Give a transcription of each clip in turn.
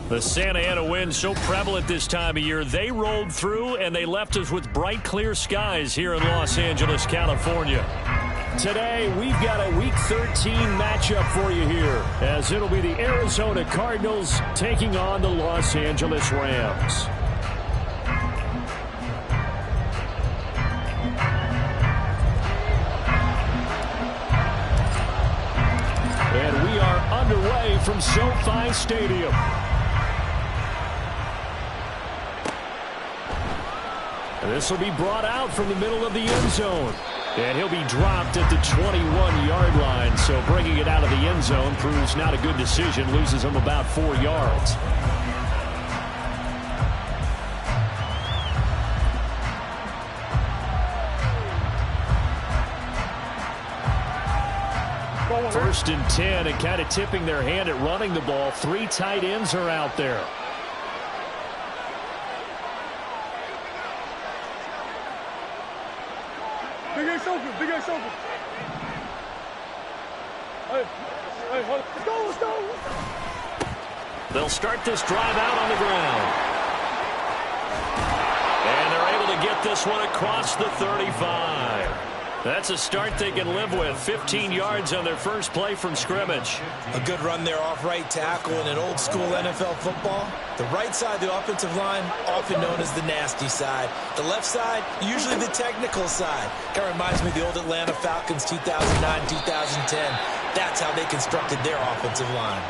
The Santa Ana wind so prevalent this time of year, they rolled through and they left us with bright, clear skies here in Los Angeles, California. Today, we've got a Week 13 matchup for you here, as it'll be the Arizona Cardinals taking on the Los Angeles Rams. And we are underway from SoFi Stadium. This will be brought out from the middle of the end zone. And he'll be dropped at the 21-yard line. So bringing it out of the end zone proves not a good decision. Loses him about 4 yards. First and 10, and kind of tipping their hand at running the ball. 3 tight ends are out there. Big ass open. Hey, let's go. They'll start this drive out on the ground. And they're able to get this one across the 35. That's a start they can live with. 15 yards on their first play from scrimmage. A good run there off right tackle in an old school NFL football. The right side of the offensive line, often known as the nasty side. The left side, usually the technical side. Kind of reminds me of the old Atlanta Falcons 2009-2010. That's how they constructed their offensive line.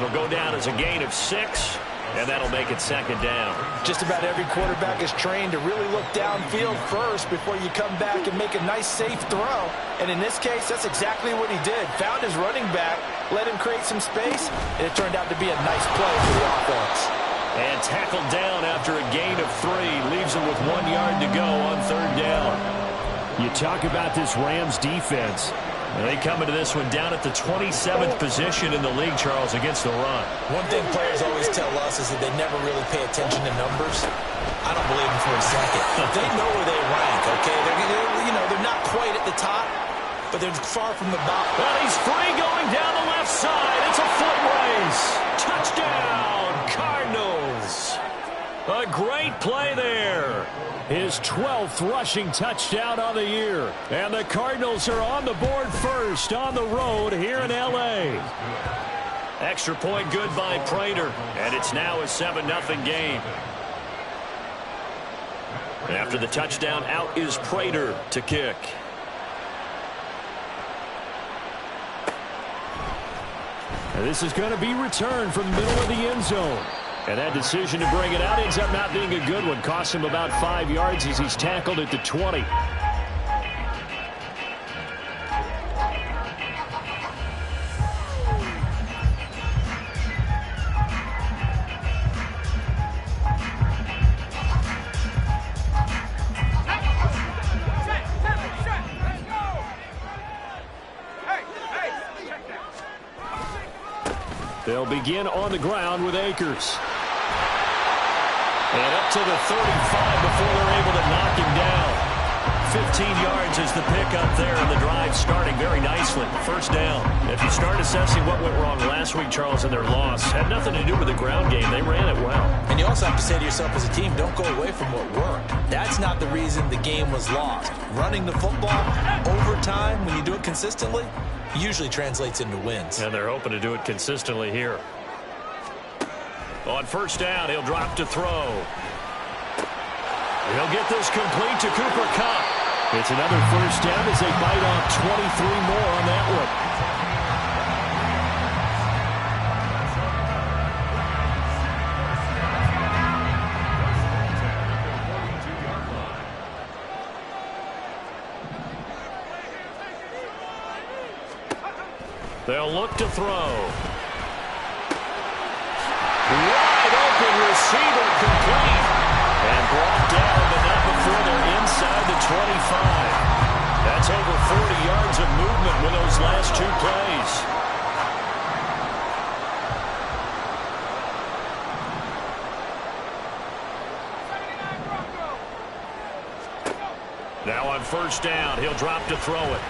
They'll go down as a gain of 6. And that'll make it second down. Just about every quarterback is trained to really look downfield first before you come back and make a nice, safe throw. And in this case, that's exactly what he did. Found his running back, let him create some space, and it turned out to be a nice play for the offense. And tackled down after a gain of 3. Leaves him with 1 yard to go on third down. You talk about this Rams defense. They come into this one down at the 27th position in the league, Charles, against the run. One thing players always tell us is that they never really pay attention to numbers. I don't believe them for a second. They know where they rank, okay? They're not quite at the top, but they're far from the bottom. Well, he's free going down the left side. It's a foot race. Touchdown, Cardinals. A great play there. His 12th rushing touchdown on the year. And the Cardinals are on the board first on the road here in L.A. Extra point good by Prater. And it's now a 7-0 game. After the touchdown, out is Prater to kick. And this is going to be returned from the middle of the end zone. And that decision to bring it out ends up not being a good one. Cost him about 5 yards as he's tackled at the 20. They'll begin on the ground with Akers. And up to the 35 before they're able to knock him down. 15 yards is the pickup there, and the drive starting very nicely. First down. If you start assessing what went wrong last week, Charles, in their loss, had nothing to do with the ground game. They ran it well. And you also have to say to yourself as a team, don't go away from what worked. That's not the reason the game was lost. Running the football over time, when you do it consistently, usually translates into wins. And they're hoping to do it consistently here. On first down, he'll drop to throw. He'll get this complete to Cooper Kupp. It's another first down as they bite off 23 more on that one. They'll look to throw. Wide open receiver complete. And brought down, but not before they're inside the 25. That's over 40 yards of movement with those last 2 plays. Now on first down, he'll drop to throw it.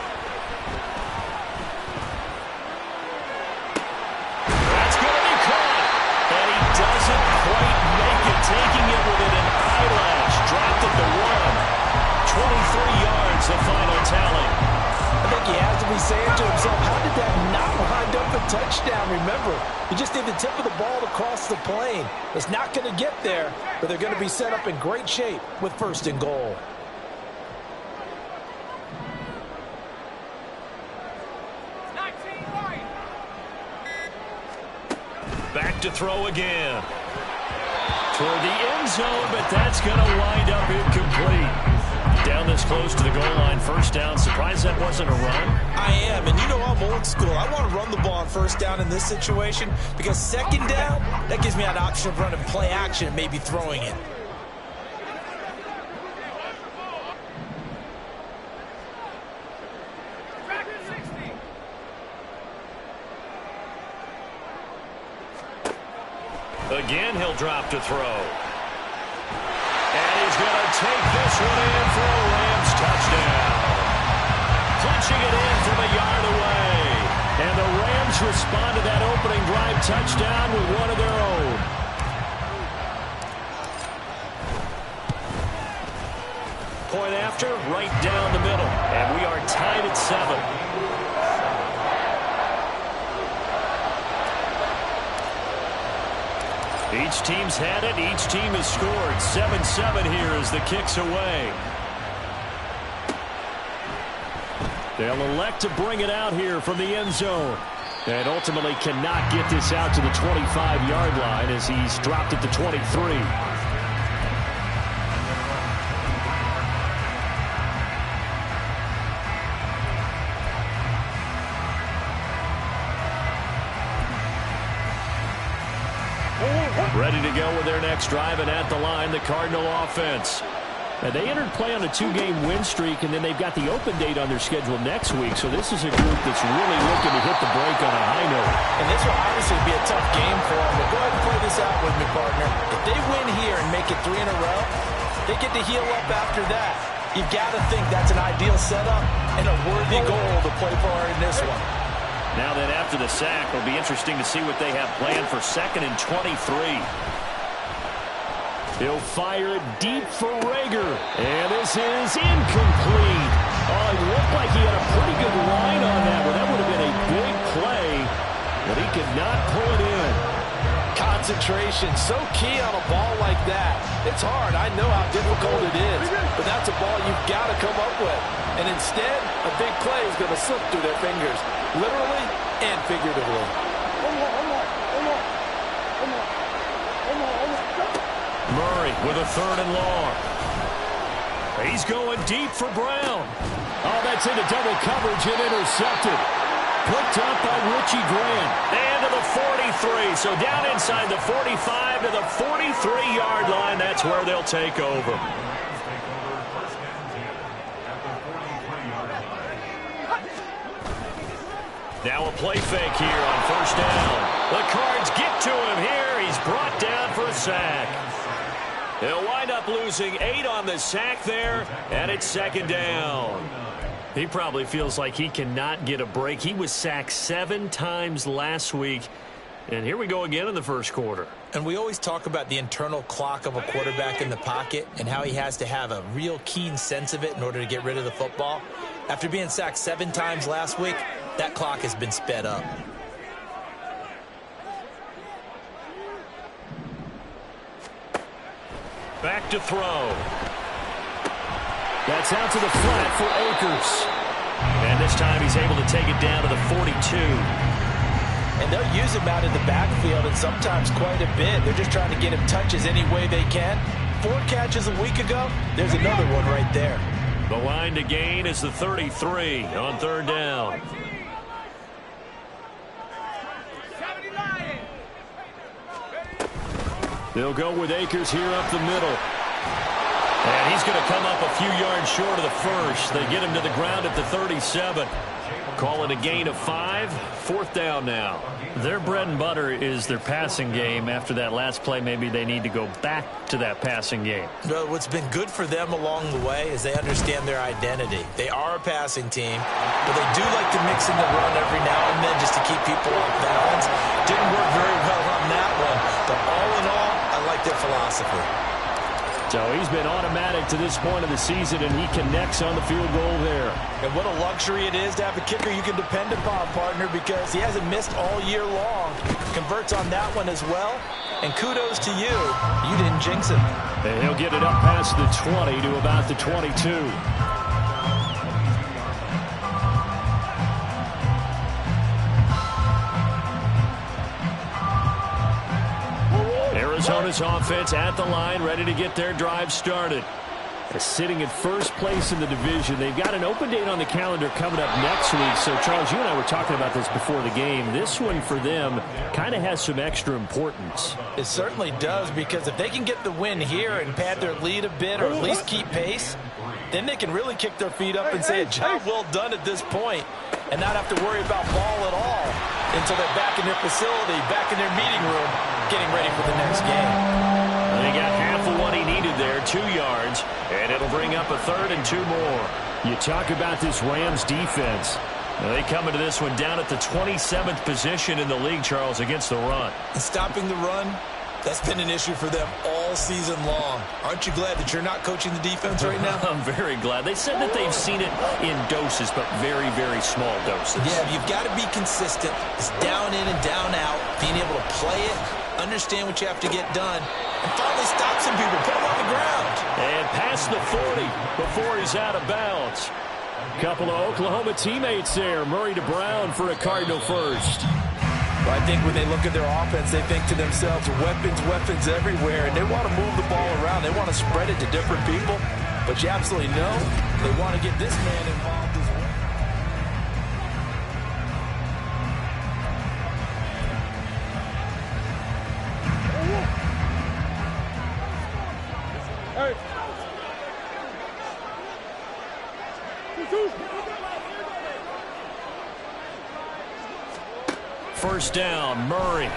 touchdown. Remember, you just need the tip of the ball to cross the plane. It's not going to get there, but they're going to be set up in great shape with 1st and goal. Back to throw again. Toward the end zone, but that's going to wind up incomplete. Down this close to the goal line, 1st down. Surprised that wasn't a run? I am, and you know I'm old school. I want to run the ball on 1st down in this situation because 2nd down, that gives me an option of running play action and maybe throwing it. Again, he'll drop to throw. And he's going to take this one in for a Rams touchdown. Punching it in from a yard away. And the Rams respond to that opening drive touchdown with one of their own. Point after, right down the middle. And we are tied at 7. Each team's had it. Each team has scored. 7-7 here as the kick's away. They'll elect to bring it out here from the end zone. And ultimately cannot get this out to the 25-yard line as he's dropped at the 23. Ready to go with their next drive, and at the line, the Cardinal offense. And they entered play on a 2-game win streak, and then they've got the open date on their schedule next week. So this is a group that's really looking to hit the break on a high note. And this will obviously be a tough game for them. But go ahead and play this out with me, partner. If they win here and make it 3 in a row, they get to heal up after that. You've got to think that's an ideal setup and a worthy goal to play for in this one. Now then, after the sack, it'll be interesting to see what they have planned for 2nd and 23. He'll fire it deep for Rager. And this is incomplete. Oh, it looked like he had a pretty good line on that one. That would have been a big play, but he could not pull it in. Concentration, so key on a ball like that. It's hard. I know how difficult it is, but that's a ball you've got to come up with. And instead, a big play is going to slip through their fingers, literally and figuratively. Murray with a 3rd and long. He's going deep for Brown. Oh, that's into double coverage and intercepted. Picked up by Richie Grant. And to the 43. So down inside the 45 to the 43-yard line. That's where they'll take over. Now a play fake here on 1st down. The Cards get to him here. He's brought down for a sack. He'll wind up losing 8 on the sack there, and it's 2nd down. He probably feels like he cannot get a break. He was sacked 7 times last week, and here we go again in the 1st quarter. And we always talk about the internal clock of a quarterback in the pocket and how he has to have a real keen sense of it in order to get rid of the football. After being sacked 7 times last week, that clock has been sped up. Back to throw. That's out to the flat for Akers. And this time he's able to take it down to the 42. And they'll use him out in the backfield, and sometimes quite a bit. They're just trying to get him touches any way they can. 4 catches a week ago, there's another one right there. The line to gain is the 33 on 3rd down. They'll go with Akers here up the middle. And he's going to come up a few yards short of the 1st. They get him to the ground at the 37. Call it a gain of 5. 4th down now. Their bread and butter is their passing game. After that last play, maybe they need to go back to that passing game. Well, what's been good for them along the way is they understand their identity. They are a passing team, but they do like to mix in the run every now and then just to keep people off balance. Didn't work very well on that one, but all in all, I like their philosophy. So he's been automatic to this point of the season, and he connects on the field goal there. And what a luxury it is to have a kicker you can depend upon, partner, because he hasn't missed all year long. Converts on that one as well. And kudos to you. You didn't jinx him. And he'll get it up past the 20 to about the 22. Arizona's offense at the line, ready to get their drive started. Sitting at first place in the division. They've got an open date on the calendar coming up next week. So, Charles, you and I were talking about this before the game. This one for them kind of has some extra importance. It certainly does, because if they can get the win here and pad their lead a bit, or at least keep pace, then they can really kick their feet up and say a job well done at this point and not have to worry about ball at all until they're back in their facility, back in their meeting room, getting ready for the next game. They got half of what he needed there, 2 yards, and it'll bring up a 3rd and 2 more. You talk about this Rams defense. They come into this one down at the 27th position in the league, Charles, against the run. And stopping the run, that's been an issue for them all season long. Aren't you glad that you're not coaching the defense right now? I'm very glad. They said that they've seen it in doses, but very, very small doses. Yeah, you've got to be consistent. It's down in and down out, being able to play it, understand what you have to get done, and finally stop some people, put them on the ground. And past the 40 before he's out of bounds. Couple of Oklahoma teammates there. Murray to Brown for a Cardinal first. Well, I think when they look at their offense, they think to themselves, weapons everywhere, and they want to move the ball around. They want to spread it to different people, but you absolutely know they want to get this man involved as well. Hey. First down, Murray.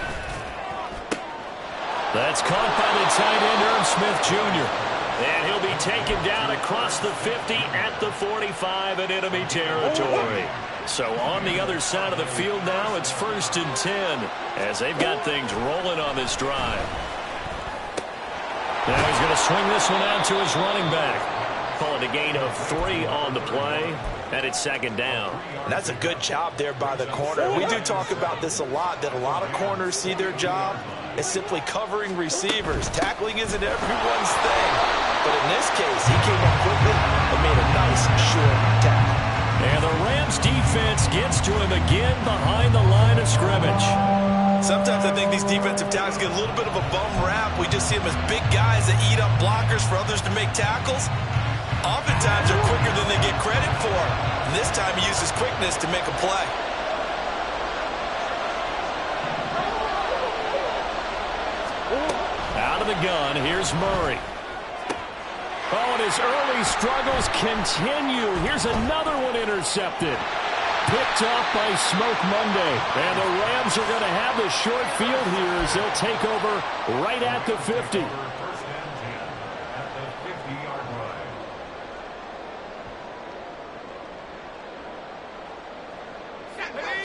That's caught by the tight end, Irv Smith Jr. And he'll be taken down across the 50 at the 45 in enemy territory. So on the other side of the field now, it's 1st and 10 as they've got things rolling on this drive. Now he's going to swing this one out to his running back. Call it a gain of 3 on the play, and it's 2nd down. And that's a good job there by the corner. We do talk about this a lot, that a lot of corners see their job as simply covering receivers. Tackling isn't everyone's thing. But in this case, he came up quickly and made a nice short tackle. And the Rams defense gets to him again behind the line of scrimmage. Sometimes I think these defensive tackles get a little bit of a bum rap. We just see them as big guys that eat up blockers for others to make tackles. Oftentimes they're quicker than they get credit for. And this time he uses quickness to make a play. Out of the gun, here's Murray. Oh, and his early struggles continue. Here's another one intercepted. Picked off by Smoke Monday. And the Rams are going to have the short field here as they'll take over right at the 50.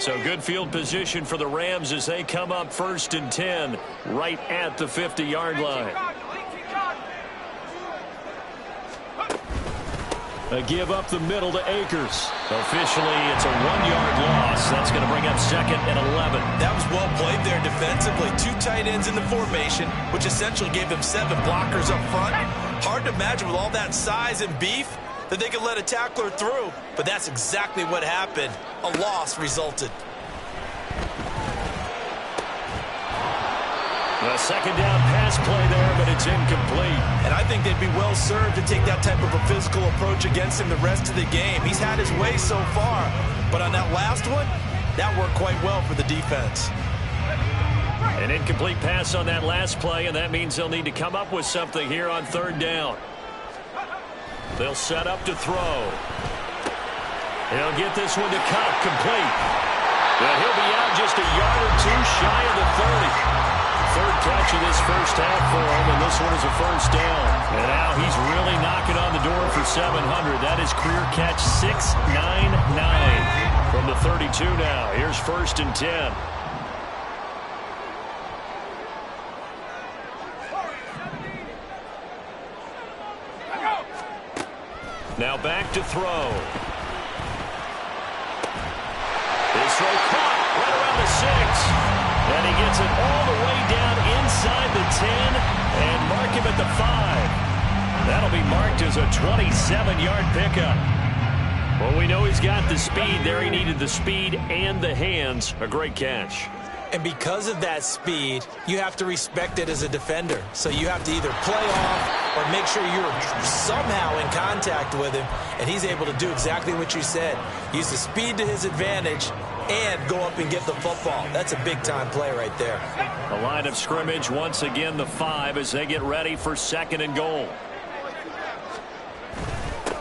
So good field position for the Rams as they come up 1st and 10 right at the 50-yard line. A give up the middle to Akers. Officially, it's a 1-yard loss. That's going to bring up 2nd and 11. That was well played there defensively. 2 tight ends in the formation, which essentially gave them 7 blockers up front. Hard to imagine with all that size and beef that they could let a tackler through, but that's exactly what happened. A loss resulted. A 2nd down pass play there, but it's incomplete. And I think they'd be well served to take that type of a physical approach against him the rest of the game. He's had his way so far, but on that last one, that worked quite well for the defense. An incomplete pass on that last play, and that means they'll need to come up with something here on 3rd down. They'll set up to throw. He'll get this one to Cup, complete. But he'll be out just a yard or 2 shy of the 30. 3rd catch of this first half for him, and this one is a 1st down. And now he's really knocking on the door for 700. That is career catch 699 from the 32 now. Here's 1st and 10. Now back to throw. His throw caught right around the 6. And he gets it all the way down inside the 10 and mark him at the 5. That'll be marked as a 27-yard pickup. Well, we know he's got the speed there. He needed the speed and the hands. A great catch. And because of that speed, you have to respect it as a defender. So you have to either play off or make sure you're somehow in contact with him. And he's able to do exactly what you said. Use the speed to his advantage and go up and get the football. That's a big-time play right there. The line of scrimmage, once again, the 5 as they get ready for 2nd and goal.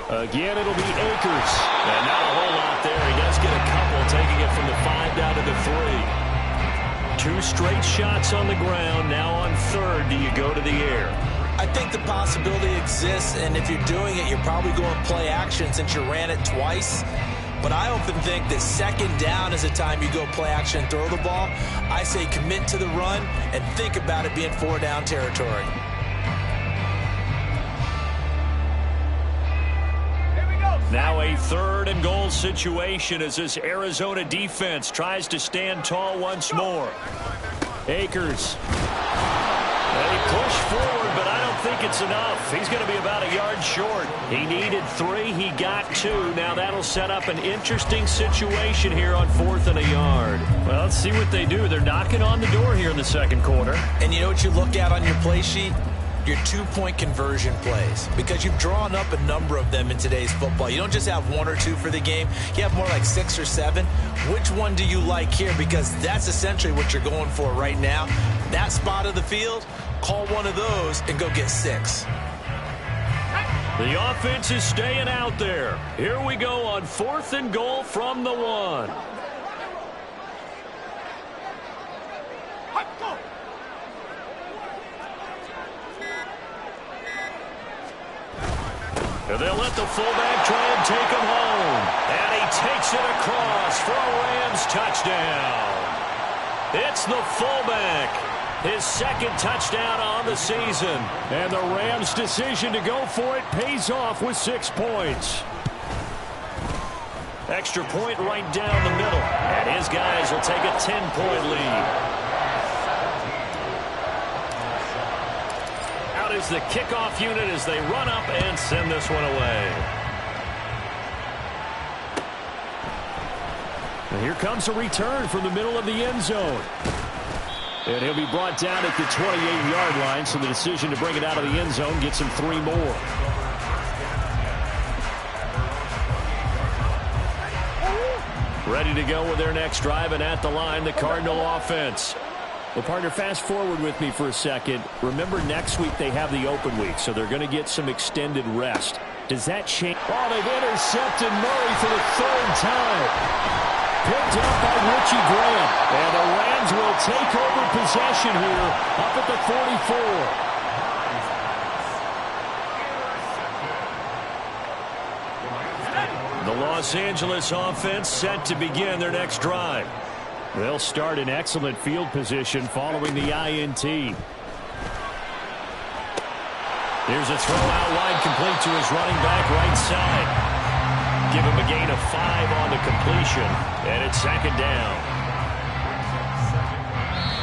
Again, it'll be Akers. And not a whole lot there. He does get a couple, taking it from the 5 down to the 3. 2 straight shots on the ground. Now on 3rd, do you go to the air? I think the possibility exists, and if you're doing it, you're probably going play action since you ran it twice. But I often think that 2nd down is the time you go play action and throw the ball. I say commit to the run and think about it being 4 down territory. Now a 3rd and goal situation as this Arizona defense tries to stand tall once more. Akers. And he pushed forward, but I don't think it's enough. He's going to be about a yard short. He needed 3. He got 2. Now that'll set up an interesting situation here on 4th and a yard. Well, let's see what they do. They're knocking on the door here in the 2nd quarter. And you know what you look at on your play sheet? Your 2-point conversion plays, because you've drawn up a number of them in today's football. You don't just have 1 or 2 for the game. You have more like 6 or 7. Which one do you like here? Because that's essentially what you're going for right now. That spot of the field, call one of those and go get 6. The offense is staying out there. Here we go on 4th and goal from the 1. And they'll let the fullback try and take him home. And he takes it across for a Rams touchdown. It's the fullback. His 2nd touchdown on the season. And the Rams' decision to go for it pays off with 6 points. Extra point right down the middle. And his guys will take a 10-point lead. Is the kickoff unit as they run up and send this one away. And here comes a return from the middle of the end zone. And he'll be brought down at the 28-yard line, so the decision to bring it out of the end zone gets him 3 more. Ready to go with their next drive, and at the line, the Cardinal offense. Well, partner, fast forward with me for a second. Remember, next week they have the open week, so they're going to get some extended rest. Does that change? Oh, they've intercepted Murray for the 3rd time. Picked up by Richie Grant. And the Rams will take over possession here up at the 44. The Los Angeles offense set to begin their next drive. They'll start in excellent field position following the INT. Here's a throw out wide, complete to his running back right side. Give him a gain of 5 on the completion, and it's 2nd down.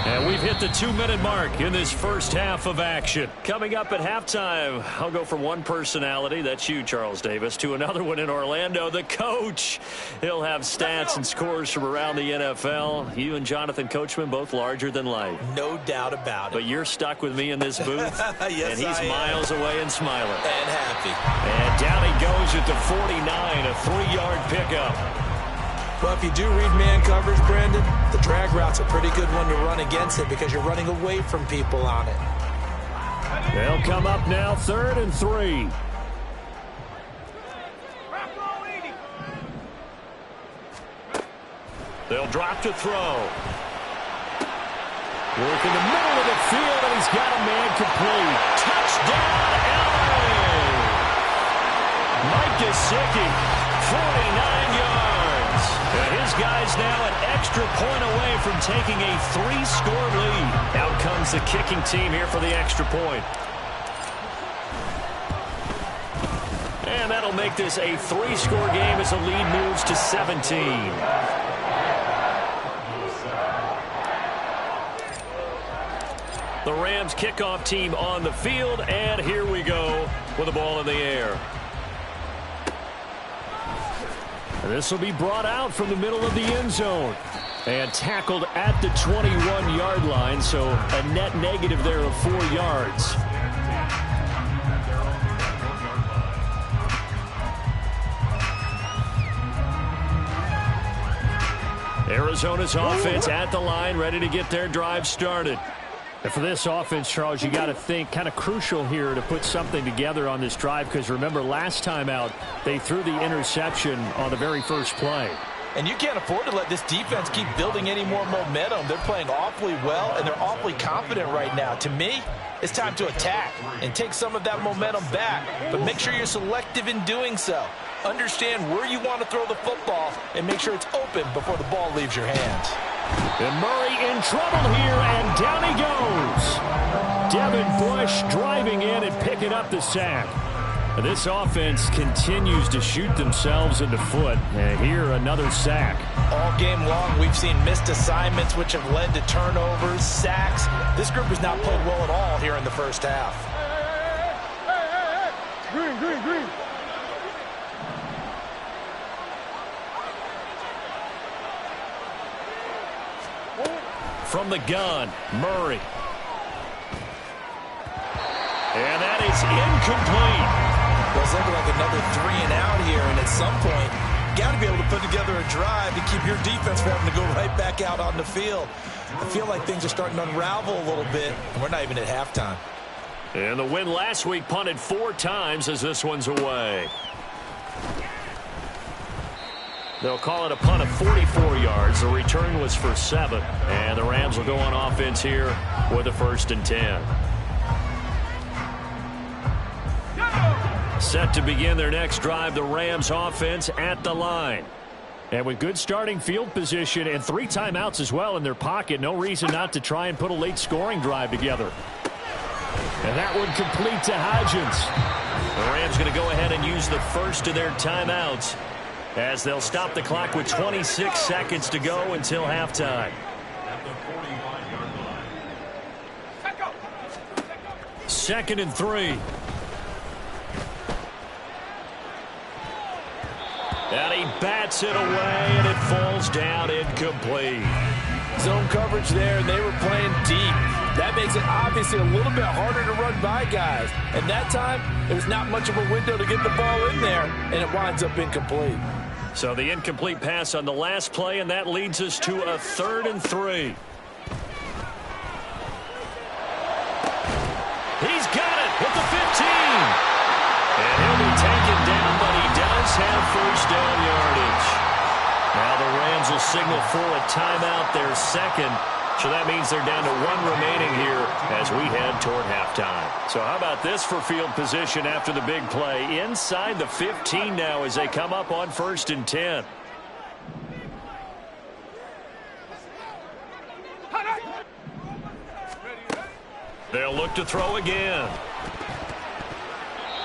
And we've hit the 2-minute mark in this first half of action. Coming up at halftime, I'll go from one personality, that's you, Charles Davis, to another one in Orlando, the coach. He'll have stats and scores from around the NFL. You and Jonathan Coachman, both larger than life. No doubt about it. But you're stuck with me in this booth. Yes, and he's miles away and smiling. And happy. And down he goes at the 49, a 3-yard pickup. Well, if you do read man coverage, Brandon, the drag route's a pretty good one to run against it because you're running away from people on it. They'll come up now, 3rd and 3. They'll drop to throw. Work in the middle of the field, and he's got a man complete. Touchdown, LA! Mike Gesicki, 49 yards. And his guys now an extra point away from taking a 3-score lead. Out comes the kicking team here for the extra point. And that'll make this a 3-score game as the lead moves to 17. The Rams kickoff team on the field, and here we go with the ball in the air. And this will be brought out from the middle of the end zone and tackled at the 21-yard line, so a net negative there of 4 yards. Arizona's offense at the line, ready to get their drive started. And for this offense, Charles, you got to think kind of crucial here to put something together on this drive, because remember last time out they threw the interception on the very first play. And you can't afford to let this defense keep building any more momentum. They're playing awfully well, and they're awfully confident right now. To me, it's time to attack and take some of that momentum back, but make sure you're selective in doing so. Understand where you want to throw the football and make sure it's open before the ball leaves your hands. And Murray in trouble here, and down he goes. Devin Bush driving in and picking up the sack. This offense continues to shoot themselves in the foot. And here, another sack. All game long, we've seen missed assignments, which have led to turnovers, sacks. This group has not played well at all here in the first half. Green, green, green. From the gun, Murray. And that is incomplete. Well, it's looking like another 3 and out here, and at some point, you got to be able to put together a drive to keep your defense from having to go right back out on the field. I feel like things are starting to unravel a little bit, and we're not even at halftime. And the win last week punted 4 times as this one's away. They'll call it a punt of 44 yards. The return was for 7. And the Rams will go on offense here with a 1st and 10. Set to begin their next drive, the Rams offense at the line. And with good starting field position and 3 timeouts as well in their pocket, no reason not to try and put a late scoring drive together. And that one complete to Hodgins. The Rams going to go ahead and use the first of their timeouts as they'll stop the clock with 26 seconds to go until halftime. Second and 3. And he bats it away, and it falls down incomplete. Zone coverage there, and they were playing deep. That makes it obviously a little bit harder to run by guys. And that time, there was not much of a window to get the ball in there, and it winds up incomplete. So the incomplete pass on the last play, and that leads us to a 3rd and 3. He's got it at the 15. And he'll be taken down, but he does have first down yardage. Now the Rams will signal for a timeout, their second. So that means they're down to 1 remaining here as we head toward halftime. So how about this for field position after the big play? Inside the 15 now as they come up on 1st and 10. They'll look to throw again.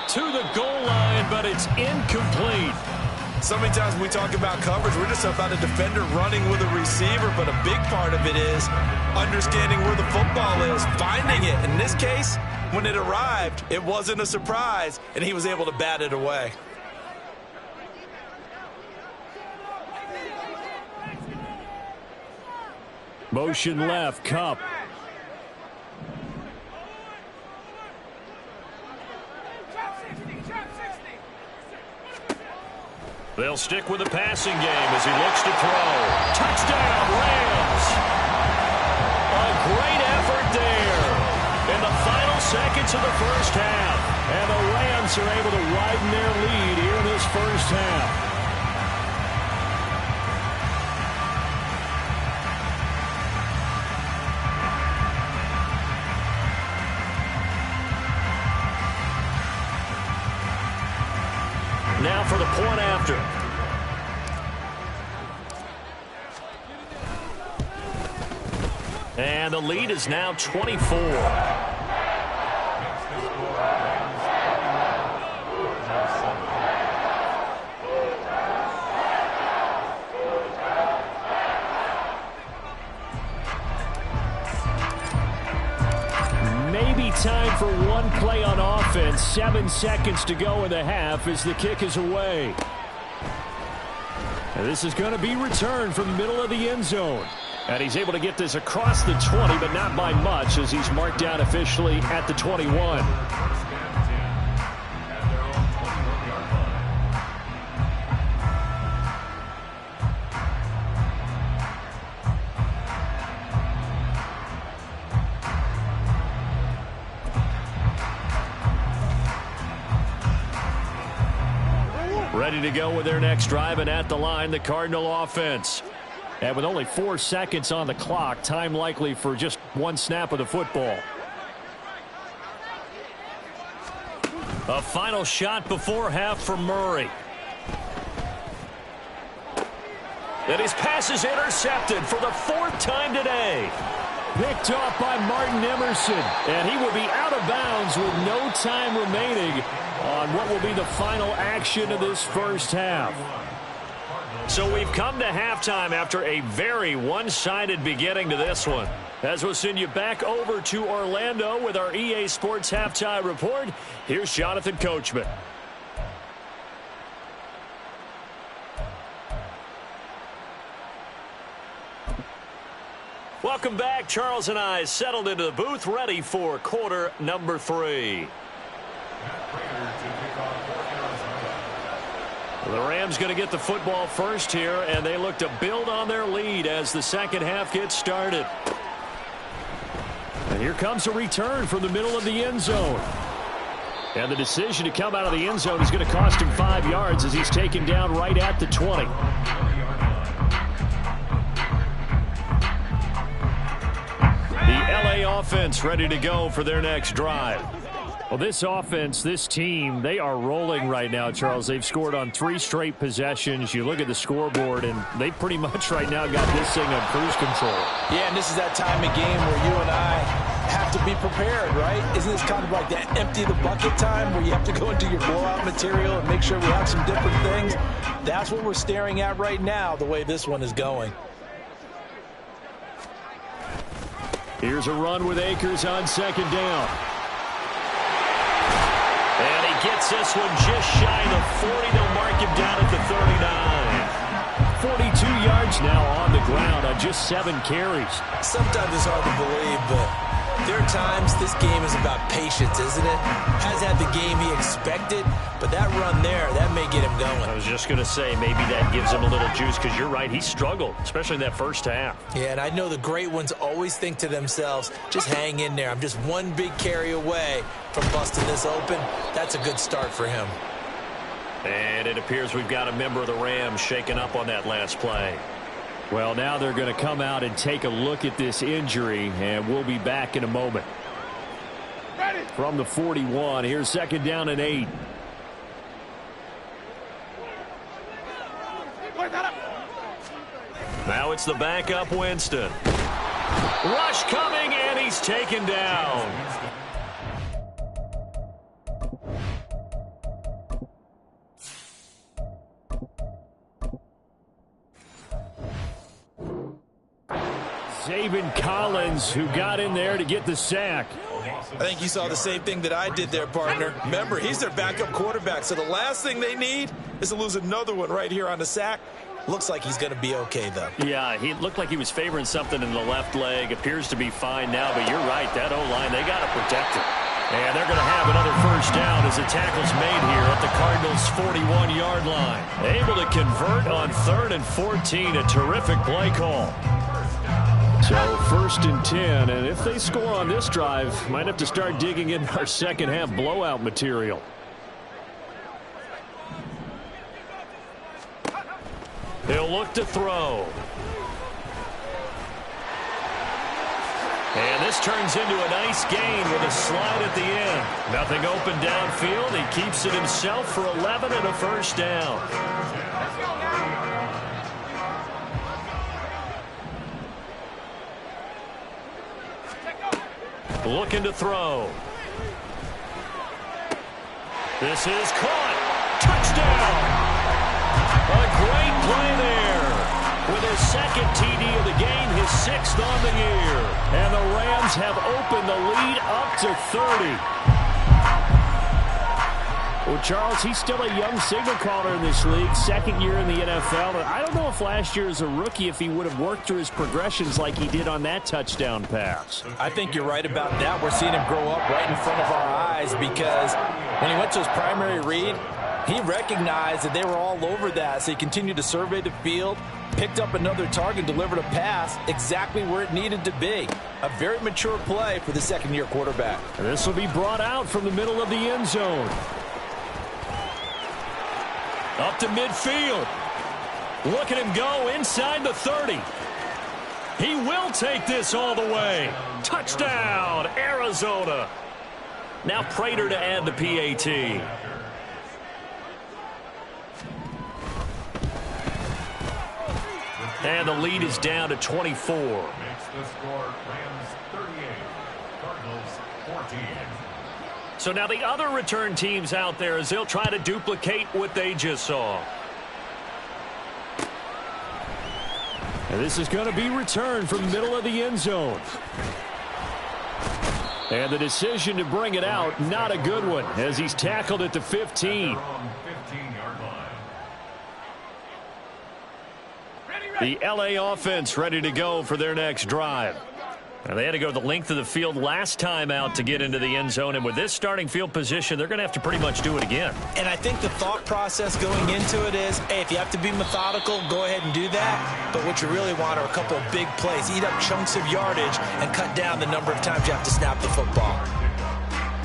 To the goal line, but it's incomplete. So many times when we talk about coverage, we're just about a defender running with a receiver, but a big part of it is understanding where the football is, finding it. In this case, when it arrived, it wasn't a surprise, and he was able to bat it away. Motion left, Kupp. They'll stick with the passing game as he looks to throw. Touchdown, Rams! A great effort there in the final seconds of the first half. And the Rams are able to widen their lead here in this first half. Now for the point after. And the lead is now 24. for one play on offense. 7 seconds to go in the half as the kick is away. And this is going to be returned from the middle of the end zone. And he's able to get this across the 20, but not by much as he's marked down officially at the 21. Ready to go with their next drive, and at the line, the Cardinal offense. And with only 4 seconds on the clock, time likely for just one snap of the football. A final shot before half from Murray. And his pass is intercepted for the 4th time today. Picked off by Martin Emerson, and he will be out of bounds with no time remaining on what will be the final action of this first half. So we've come to halftime after a very one-sided beginning to this one. As we'll send you back over to Orlando with our EA Sports Halftime Report, here's Jonathan Coachman. Welcome back. Charles and I settled into the booth, ready for quarter number 3. The Rams going to get the football first here, and they look to build on their lead as the second half gets started. And here comes a return from the middle of the end zone. And the decision to come out of the end zone is going to cost him 5 yards as he's taken down right at the 20. The LA offense ready to go for their next drive. Well, this offense, this team, they are rolling right now, Charles. They've scored on 3 straight possessions. You look at the scoreboard, and they pretty much right now got this thing on cruise control. Yeah, and this is that time of game where you and I have to be prepared, right? Isn't this kind of like that empty the bucket time where you have to go into your blowout material and make sure we have some different things? That's what we're staring at right now, the way this one is going. Here's a run with Akers on second down. And he gets this one just shy of the 40. They'll mark him down at the 39. 42 yards now on the ground on just 7 carries. Sometimes it's hard to believe, but there are times this game is about patience, isn't it? Hasn't had the game he expected, but that run there, that may get him going. I was just going to say, maybe that gives him a little juice, because you're right, he struggled, especially in that first half. Yeah, and I know the great ones always think to themselves, just hang in there. I'm just one big carry away from busting this open. That's a good start for him. And it appears we've got a member of the Rams shaken up on that last play. Well, now they're going to come out and take a look at this injury, and we'll be back in a moment. Ready. From the 41, here's second down and 8. Now it's the backup Winston. Rush coming, and he's taken down. Zaven Collins, who got in there to get the sack. I think you saw the same thing that I did there, partner. Remember, he's their backup quarterback, so the last thing they need is to lose another one right here on the sack. Looks like he's going to be okay, though. Yeah, he looked like he was favoring something in the left leg. Appears to be fine now, but you're right. That O-line, they got to protect it. And they're going to have another first down as the tackle's made here at the Cardinals' 41-yard line. Able to convert on 3rd and 14. A terrific play call. So 1st and 10, and if they score on this drive, might have to start digging in our second half blowout material. He'll look to throw. And this turns into a nice gain with a slide at the end. Nothing open downfield. He keeps it himself for 11 and a first down. Looking to throw. This is caught. Touchdown. A great play there. with his second TD of the game, his 6th on the year. And the Rams have opened the lead up to 30. Well, Charles, he's still a young signal caller in this league, 2nd year in the NFL. And I don't know if last year as a rookie, if he would have worked through his progressions like he did on that touchdown pass. I think you're right about that. We're seeing him grow up right in front of our eyes because when he went to his primary read, he recognized that they were all over that. So he continued to survey the field, picked up another target, delivered a pass exactly where it needed to be. A very mature play for the 2nd-year quarterback. And this will be brought out from the middle of the end zone. Up to midfield. Look at him go inside the 30. He will take this all the way. Touchdown, Arizona. Now Prater to add the PAT. And the lead is down to 24. Makes the score Rams 38, Cardinals 14. So now the other return teams out there as they'll try to duplicate what they just saw. And this is going to be returned from the middle of the end zone. And the decision to bring it out, not a good one, as he's tackled at the 15. The LA offense ready to go for their next drive. Now, they had to go the length of the field last time out to get into the end zone, and with this starting field position, they're going to have to pretty much do it again. And I think the thought process going into it is, hey, if you have to be methodical, go ahead and do that. But what you really want are a couple of big plays. Eat up chunks of yardage and cut down the number of times you have to snap the football.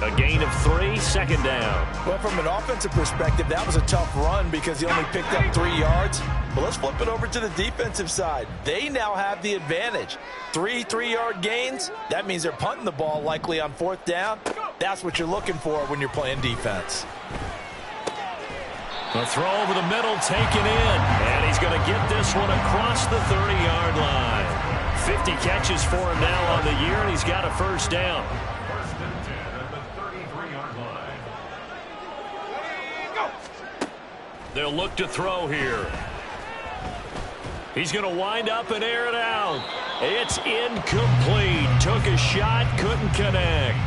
A gain of 3, 2nd down. Well, from an offensive perspective, that was a tough run because he only picked up 3 yards. But let's flip it over to the defensive side. They now have the advantage. 3 3-yard gains, that means they're punting the ball likely on 4th down. That's what you're looking for when you're playing defense. The throw over the middle taken in. And he's going to get this one across the 30-yard line. 50 catches for him now on the year, and he's got a 1st down. They'll look to throw here. He's going to wind up and air it out. It's incomplete. Took a shot, couldn't connect.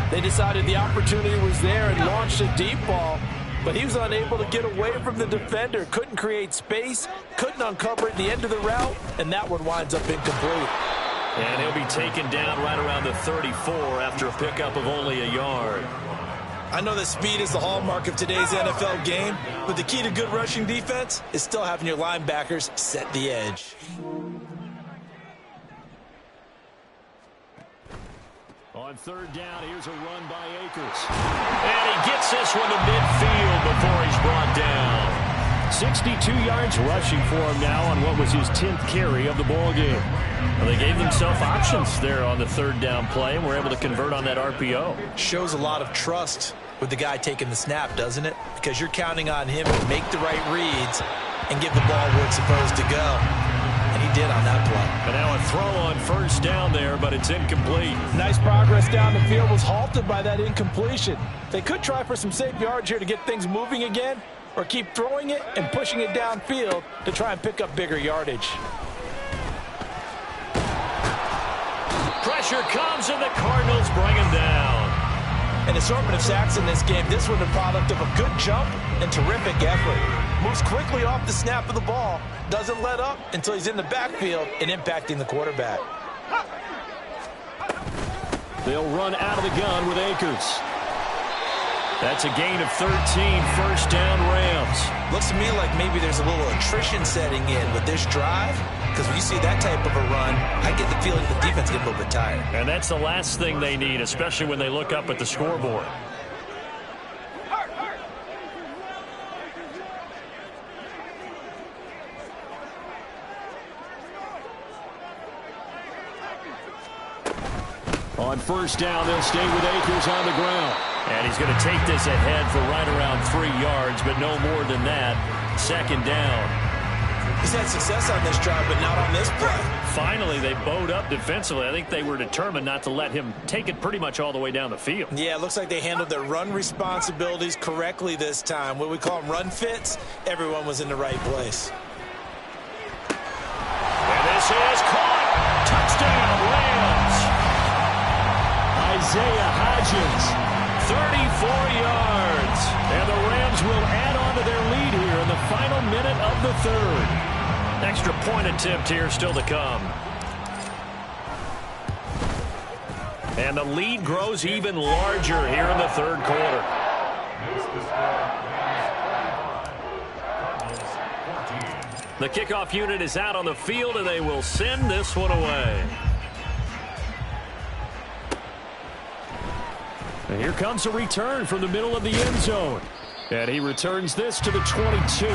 They decided the opportunity was there and launched a deep ball, but he was unable to get away from the defender. Couldn't create space, couldn't uncover it at the end of the route, and that one winds up incomplete. And he'll be taken down right around the 34 after a pickup of only a yard. I know that speed is the hallmark of today's NFL game, but the key to good rushing defense is still having your linebackers set the edge. On 3rd down, here's a run by Akers. And he gets this one to midfield before he's brought down. 62 yards rushing for him now on what was his 10th carry of the ball game. Well, they gave themselves options there on the 3rd down play and were able to convert on that RPO. Shows a lot of trust with the guy taking the snap, doesn't it? Because you're counting on him to make the right reads and give the ball where it's supposed to go. And he did on that play. And now a throw on 1st down there, but it's incomplete. Nice progress down the field was halted by that incompletion. They could try for some safe yards here to get things moving again, or keep throwing it and pushing it downfield to try and pick up bigger yardage. Pressure comes, and the Cardinals bring him down. An assortment of sacks in this game. This one the product of a good jump and terrific effort. Moves quickly off the snap of the ball. Doesn't let up until he's in the backfield and impacting the quarterback. They'll run out of the gun with Akers. That's a gain of 13, 1st down Rams. Looks to me like maybe there's a little attrition setting in with this drive, because when you see that type of a run, I get the feeling the defense gets a little bit tired. And that's the last thing they need, especially when they look up at the scoreboard. On 1st down, they'll stay with Akers on the ground. And he's going to take this ahead for right around 3 yards, but no more than that. 2nd down. He's had success on this drive, but not on this play. Finally, they bowed up defensively. I think they were determined not to let him take it pretty much all the way down the field. Yeah, it looks like they handled their run responsibilities correctly this time. What we call them run fits, everyone was in the right place. Isaiah Hodgins. 34 yards. And the Rams will add on to their lead here in the final minute of the third. Extra point attempt here still to come. And the lead grows even larger here in the third quarter. The kickoff unit is out on the field, and they will send this one away. And here comes a return from the middle of the end zone. And he returns this to the 22.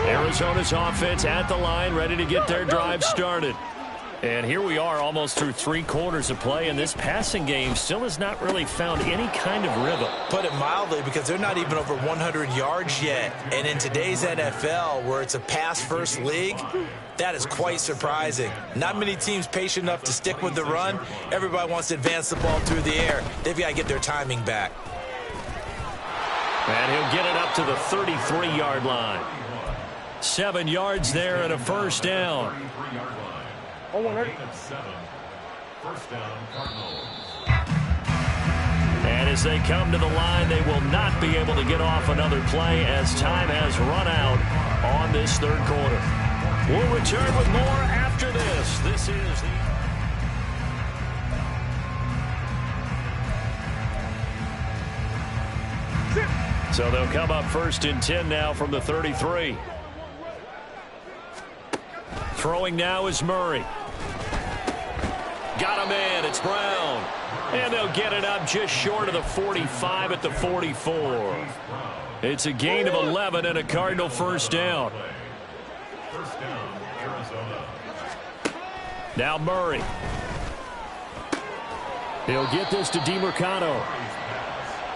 Arizona's offense at the line, ready to get their drive started. And here we are almost through 3 quarters of play, and this passing game still has not really found any kind of rhythm. Put it mildly, because they're not even over 100 yards yet. And in today's NFL, where it's a pass-first league, that is quite surprising. Not many teams patient enough to stick with the run. Everybody wants to advance the ball through the air. They've got to get their timing back. And he'll get it up to the 33-yard line. 7 yards there and a first down. First down, Cardinals. And as they come to the line, they will not be able to get off another play as time has run out on this third quarter. We'll return with more after this. This is the... So they'll come up 1st and 10 now from the 33. Throwing now is Murray. Got a man. It's Brown. And they'll get it up just short of the 45 at the 44. It's a gain of 11 and a Cardinal first down. First down, Arizona. Now Murray. He'll get this to DeMarcano.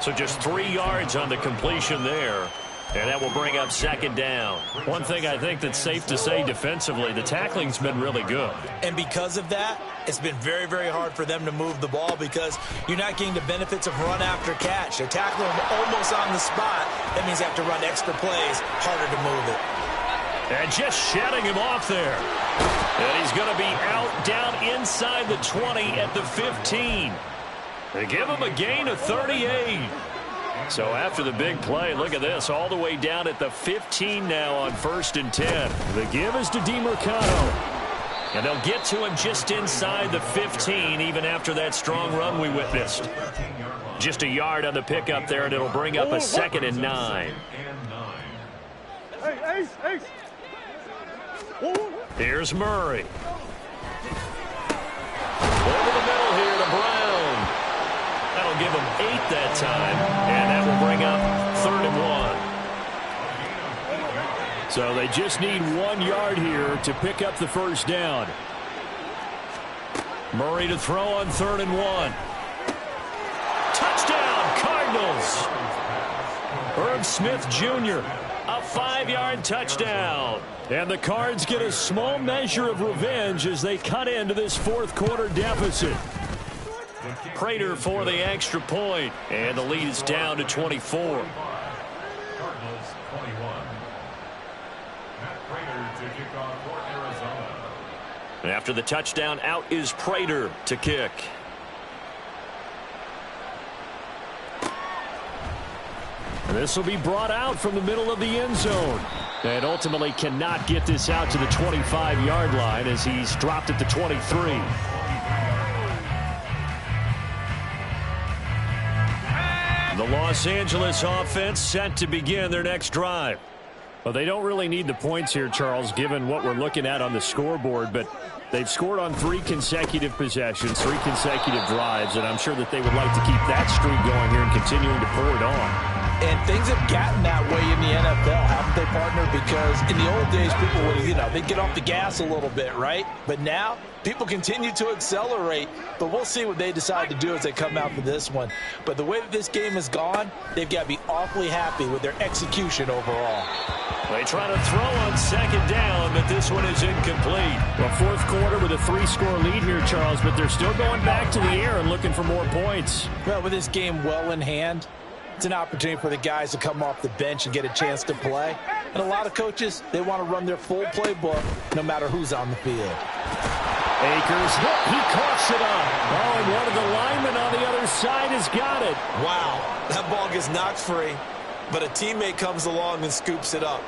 So just 3 yards on the completion there. And that will bring up 2nd down. One thing I think that's safe to say defensively, the tackling's been really good. And because of that, it's been very, very hard for them to move the ball because you're not getting the benefits of run after catch. They're tackling them almost on the spot. That means they have to run extra plays, harder to move it. And just shedding him off there. And he's going to be out down inside the 20 at the 15. They give him a gain of 38. So after the big play, look at this, all the way down at the 15 now on 1st and 10. The give is to DeMarcano. And they'll get to him just inside the 15, even after that strong run we witnessed. Just a yard on the pickup there, and it'll bring up a 2nd and 9. Here's Murray. Over the middle here to Brown. That'll give him 8 that time, and that will bring up 3rd and 1. So they just need 1 yard here to pick up the first down. Murray to throw on 3rd and 1. Touchdown, Cardinals. Herb Smith Jr., a 5-yard touchdown. And the Cards get a small measure of revenge as they cut into this 4th quarter deficit. Prater for the extra point, and the lead is down to 24. Cardinals 21. Matt Prater to kick off for Arizona. And after the touchdown, out is Prater to kick. And this will be brought out from the middle of the end zone. And ultimately cannot get this out to the 25-yard line as he's dropped at the 23. The Los Angeles offense set to begin their next drive. Well, they don't really need the points here, Charles, given what we're looking at on the scoreboard, but they've scored on 3 consecutive possessions, 3 consecutive drives, and I'm sure that they would like to keep that streak going here and continuing to pour it on. And things have gotten that way in the NFL, haven't they, partner? Because in the old days, people would, they'd get off the gas a little bit, right? But now, people continue to accelerate. But we'll see what they decide to do as they come out for this one. But the way that this game has gone, they've got to be awfully happy with their execution overall. They try to throw on 2nd down, but this one is incomplete. Well, 4th quarter with a 3-score lead here, Charles, but they're still going back to the air and looking for more points. Well, with this game well in hand, it's an opportunity for the guys to come off the bench and get a chance to play. And a lot of coaches, they want to run their full playbook no matter who's on the field. Akers, he coughs it up. Oh, and one of the linemen on the other side has got it. Wow, that ball gets knocked free, but a teammate comes along and scoops it up.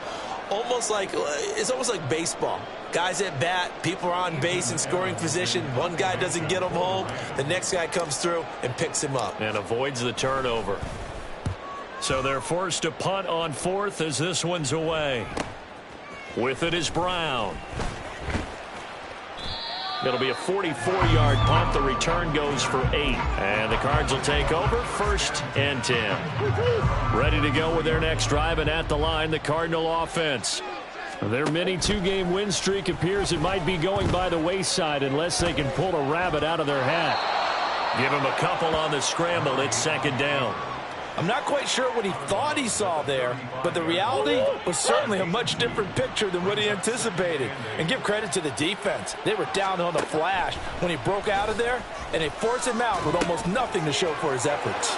It's almost like baseball. Guys at bat, people are on base in scoring position. One guy doesn't get him home. The next guy comes through and picks him up. And avoids the turnover. So they're forced to punt on fourth as this one's away. With it is Brown. It'll be a 44-yard punt. The return goes for 8. And the Cards will take over 1st and 10. Ready to go with their next drive, and at the line, the Cardinal offense. Their mini 2-game win streak appears it might be going by the wayside unless they can pull a rabbit out of their hat. Give him a couple on the scramble. It's 2nd down. I'm not quite sure what he thought he saw there, but the reality was certainly a much different picture than what he anticipated. And give credit to the defense. They were down on the flash when he broke out of there, and they forced him out with almost nothing to show for his efforts.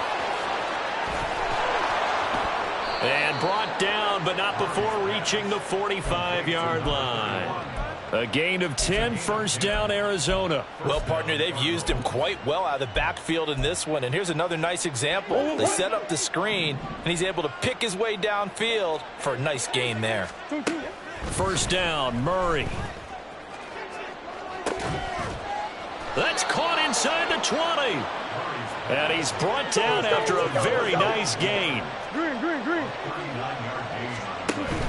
And brought down, but not before reaching the 45-yard line. A gain of 10, 1st down, Arizona. Well, partner, they've used him quite well out of the backfield in this one. And here's another nice example. They set up the screen, and he's able to pick his way downfield for a nice gain there. 1st down, Murray. That's caught inside the 20. And he's brought down after a very nice gain.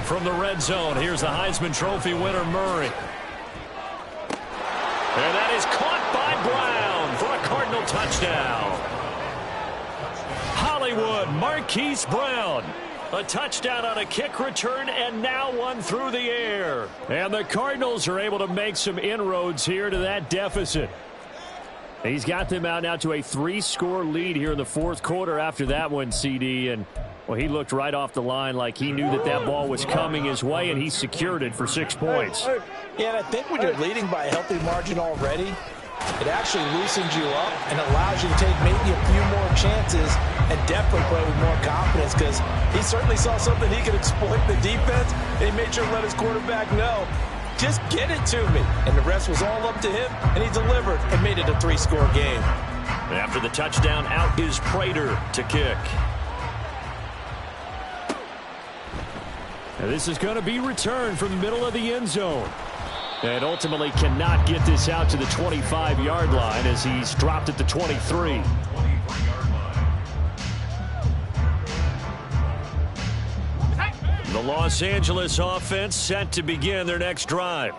From the red zone, here's the Heisman Trophy winner, Murray. And that is caught by Brown for a Cardinal touchdown. Hollywood, Marquise Brown. A touchdown on a kick return, and now one through the air. And the Cardinals are able to make some inroads here to that deficit. He's got them out now to a 3-score lead here in the 4th quarter after that one, CD. And, well, he looked right off the line like he knew that ball was coming his way, and he secured it for 6 points. Yeah, and I think when you're leading by a healthy margin already, it actually loosens you up and allows you to take maybe a few more chances and definitely play with more confidence, because he certainly saw something he could exploit the defense, and he made sure to let his quarterback know, just get it to me. And the rest was all up to him, and he delivered and made it a 3-score game. After the touchdown, out is Prater to kick. And this is going to be returned from the middle of the end zone. And ultimately cannot get this out to the 25-yard line as he's dropped at the 23. The Los Angeles offense set to begin their next drive.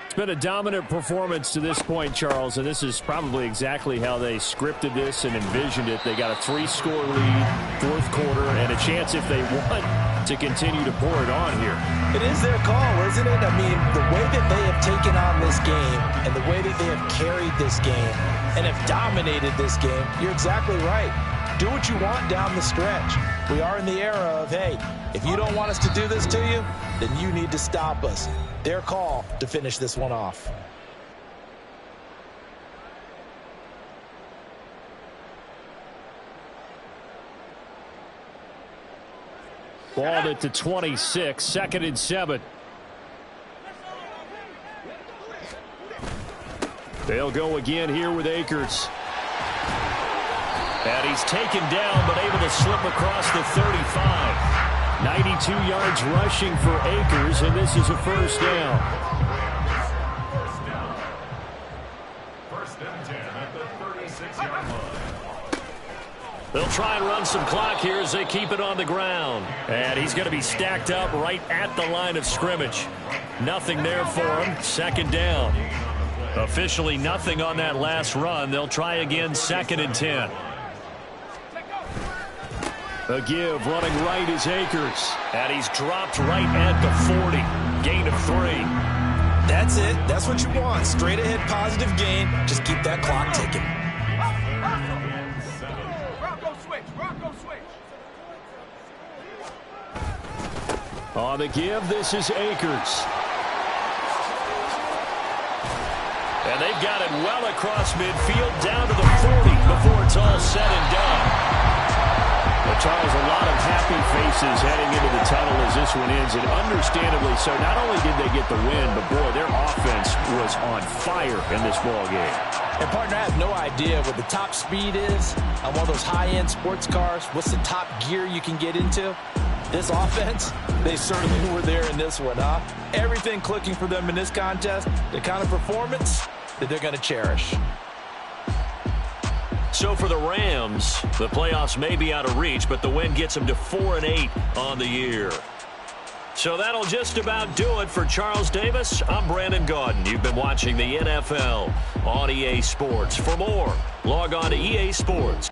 It's been a dominant performance to this point, Charles, and this is probably exactly how they scripted this and envisioned it. They got a 3-score lead, 4th quarter, and a chance if they want to continue to pour it on here. It is their call, isn't it? I mean, the way that they have taken on this game and the way that they have carried this game and have dominated this game, you're exactly right. Do what you want down the stretch. We are in the era of, hey, if you don't want us to do this to you, then you need to stop us. Their call to finish this one off. Balled at the 26, 2nd and 7. They'll go again here with Akers. And he's taken down, but able to slip across the 35. 92 yards rushing for Akers, and this is a 1st down. 1st and 10 at the 36-yard line. They'll try and run some clock here as they keep it on the ground. And he's going to be stacked up right at the line of scrimmage. Nothing there for him. 2nd down. Officially nothing on that last run. They'll try again, 2nd and 10. A give, running right is Akers. And he's dropped right at the 40. Gain of 3. That's it. That's what you want. Straight ahead positive gain. Just keep that clock ticking. On the give, this is Akers. And they've got it well across midfield, down to the 40 before it's all said and done. The Charles, a lot of happy faces heading into the tunnel as this one ends, and understandably so. Not only did they get the win, but, boy, their offense was on fire in this ball game. And, partner, I have no idea what the top speed is on one of those high-end sports cars. What's the top gear you can get into? This offense, they certainly were there in this one, huh? Everything clicking for them in this contest, the kind of performance that they're going to cherish. So for the Rams, the playoffs may be out of reach, but the win gets them to 4-8 on the year. So that'll just about do it for Charles Davis. I'm Brandon Gaudin. You've been watching the NFL on EA Sports. For more, log on to EA Sports.